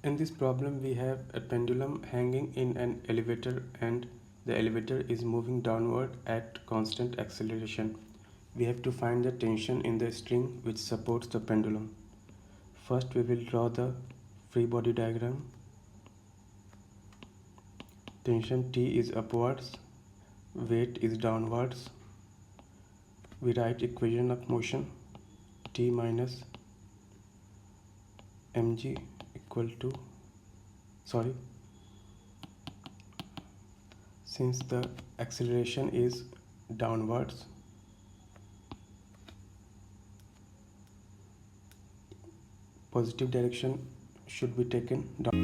In this problem, we have a pendulum hanging in an elevator and the elevator is moving downward at constant acceleration. We have to find the tension in the string which supports the pendulum. First, we will draw the free body diagram. Tension T is upwards, weight is downwards. We write equation of motion T minus mg equal to, since the acceleration is downwards, positive direction should be taken down.